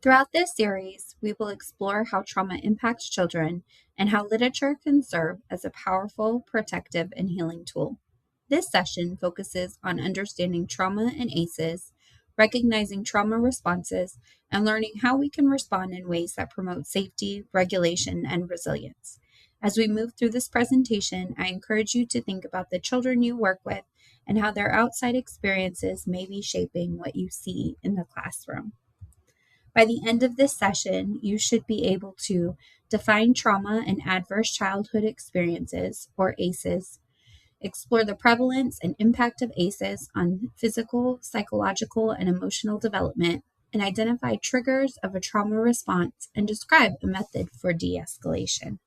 Throughout this series, we will explore how trauma impacts children and how literature can serve as a powerful, protective, and healing tool. This session focuses on understanding trauma and ACEs, recognizing trauma responses, and learning how we can respond in ways that promote safety, regulation, and resilience. As we move through this presentation, I encourage you to think about the children you work with and how their outside experiences may be shaping what you see in the classroom. By the end of this session, you should be able to define trauma and adverse childhood experiences, or ACEs, explore the prevalence and impact of ACEs on physical, psychological, and emotional development, and identify triggers of a trauma response and describe a method for de-escalation.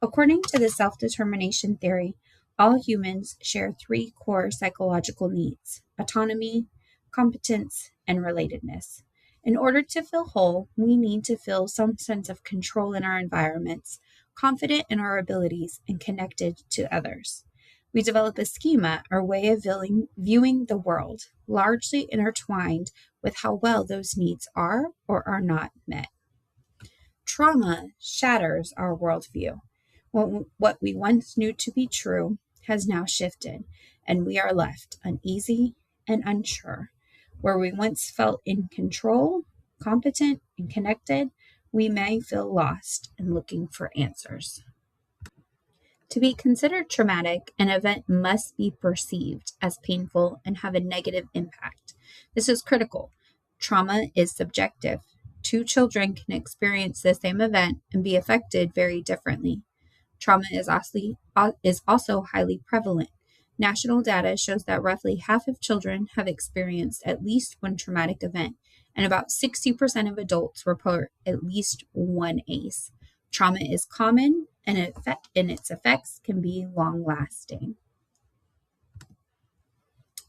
According to the self-determination theory, all humans share three core psychological needs: autonomy, competence, and relatedness. In order to feel whole, we need to feel some sense of control in our environments, confident in our abilities, and connected to others. We develop a schema or way of viewing the world, largely intertwined with how well those needs are or are not met. Trauma shatters our worldview. What we once knew to be true has now shifted, and we are left uneasy and unsure. Where we once felt in control, competent, and connected, we may feel lost and looking for answers. To be considered traumatic, an event must be perceived as painful and have a negative impact. This is critical. Trauma is subjective. Two children can experience the same event and be affected very differently. Trauma is also highly prevalent. National data shows that roughly half of children have experienced at least one traumatic event, and about 60% of adults report at least one ACE. Trauma is common, and its effects can be long-lasting.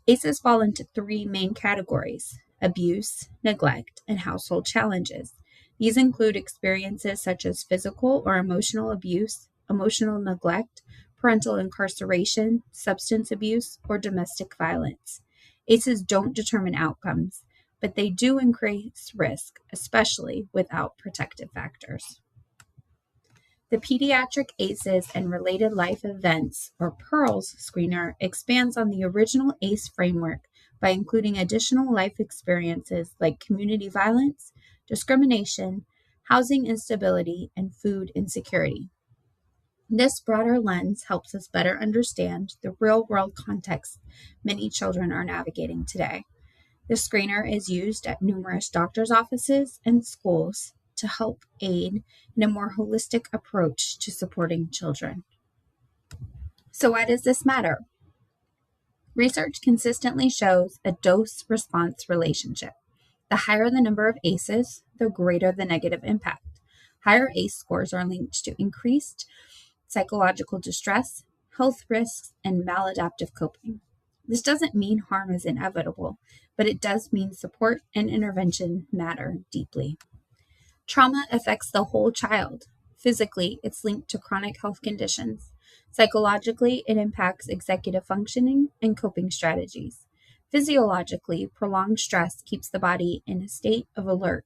ACEs fall into three main categories: abuse, neglect, and household challenges. These include experiences such as physical or emotional abuse, emotional neglect, parental incarceration, substance abuse, or domestic violence. ACEs don't determine outcomes, but they do increase risk, especially without protective factors. The Pediatric ACEs and Related Life Events, or PEARLS screener, expands on the original ACE framework by including additional life experiences like community violence, discrimination, housing instability, and food insecurity. This broader lens helps us better understand the real-world context many children are navigating today. The screener is used at numerous doctors' offices and schools to help aid in a more holistic approach to supporting children. So why does this matter? Research consistently shows a dose-response relationship. The higher the number of ACEs, the greater the negative impact. Higher ACE scores are linked to increased psychological distress, health risks, and maladaptive coping. This doesn't mean harm is inevitable, but it does mean support and intervention matter deeply. Trauma affects the whole child. Physically, it's linked to chronic health conditions. Psychologically, it impacts executive functioning and coping strategies. Physiologically, prolonged stress keeps the body in a state of alert,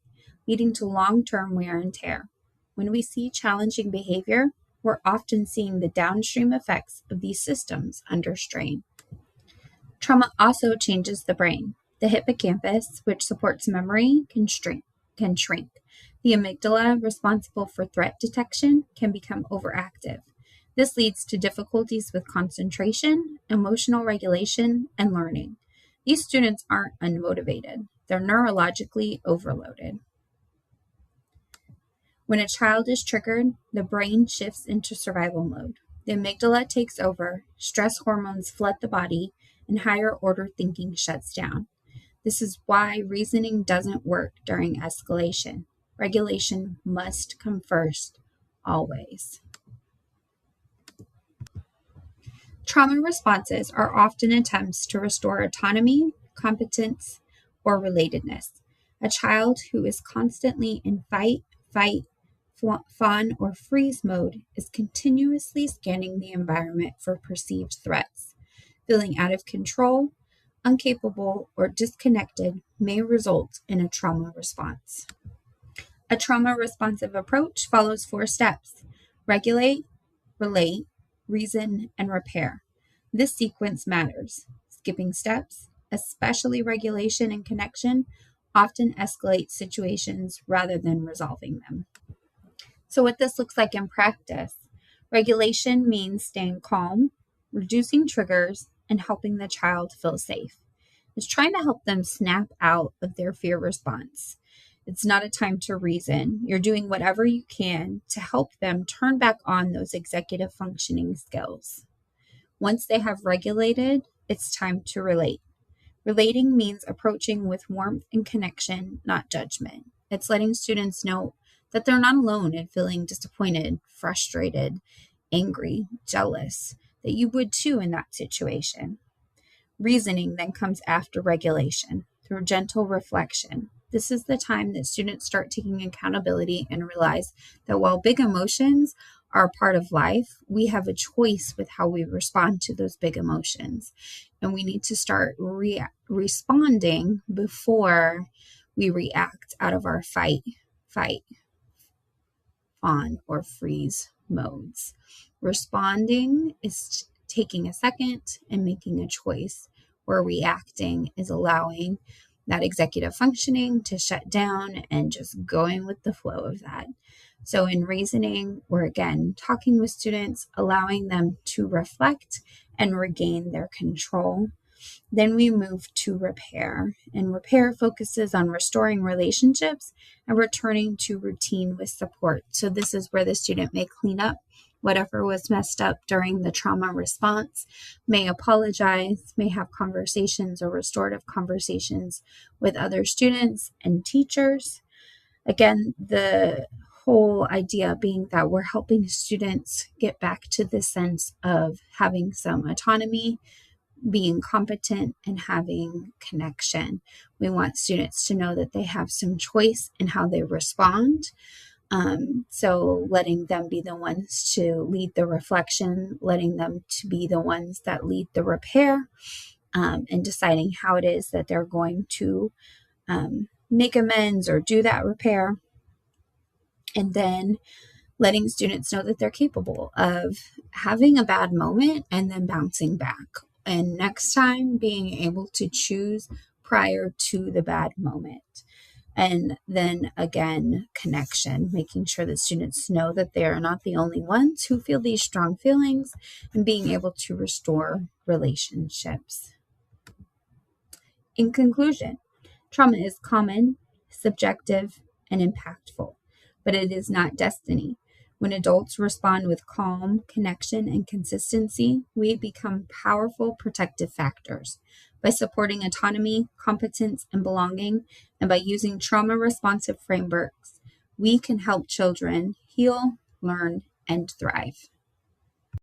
leading to long-term wear and tear. When we see challenging behavior, we're often seeing the downstream effects of these systems under strain. Trauma also changes the brain. The hippocampus, which supports memory, can shrink. The amygdala, responsible for threat detection, can become overactive. This leads to difficulties with concentration, emotional regulation, and learning. These students aren't unmotivated. They're neurologically overloaded. When a child is triggered, the brain shifts into survival mode. The amygdala takes over, stress hormones flood the body, and higher order thinking shuts down. This is why reasoning doesn't work during escalation. Regulation must come first, always. Trauma responses are often attempts to restore autonomy, competence, or relatedness. A child who is constantly in fight, fawn, or freeze mode is continuously scanning the environment for perceived threats. Feeling out of control, incapable, or disconnected may result in a trauma response. A trauma responsive approach follows 4 steps: regulate, relate, reason, and repair. This sequence matters. Skipping steps, especially regulation and connection, often escalate situations rather than resolving them. So, what this looks like in practice: regulation means staying calm, reducing triggers, and helping the child feel safe. It's trying to help them snap out of their fear response. It's not a time to reason. You're doing whatever you can to help them turn back on those executive functioning skills. Once they have regulated, it's time to relate. Relating means approaching with warmth and connection, not judgment. It's letting students know that they're not alone in feeling disappointed, frustrated, angry, jealous, that you would too in that situation. Reasoning then comes after regulation through gentle reflection. This is the time that students start taking accountability and realize that while big emotions are a part of life, we have a choice with how we respond to those big emotions. And we need to start responding before we react out of our fight, fawn, or freeze modes. Responding is taking a second and making a choice, where reacting is allowing that executive functioning to shut down and just going with the flow of that. So in reasoning, we're again talking with students, allowing them to reflect and regain their control. Then we move to repair, and repair focuses on restoring relationships and returning to routine with support. So this is where the student may clean up whatever was messed up during the trauma response, may apologize, may have conversations or restorative conversations with other students and teachers. Again, the whole idea being that we're helping students get back to this sense of having some autonomy, being competent, and having connection. We want students to know that they have some choice in how they respond. So letting them be the ones to lead the reflection, letting them to be the ones that lead the repair, and deciding how it is that they're going to make amends or do that repair. And then letting students know that they're capable of having a bad moment and then bouncing back. And next time being able to choose prior to the bad moment. And then again, connection, making sure that students know that they are not the only ones who feel these strong feelings, and being able to restore relationships. In conclusion, trauma is common, subjective, and impactful, but it is not destiny. When adults respond with calm, connection, and consistency, we become powerful protective factors. By supporting autonomy, competence, and belonging, and by using trauma-responsive frameworks, we can help children heal, learn, and thrive.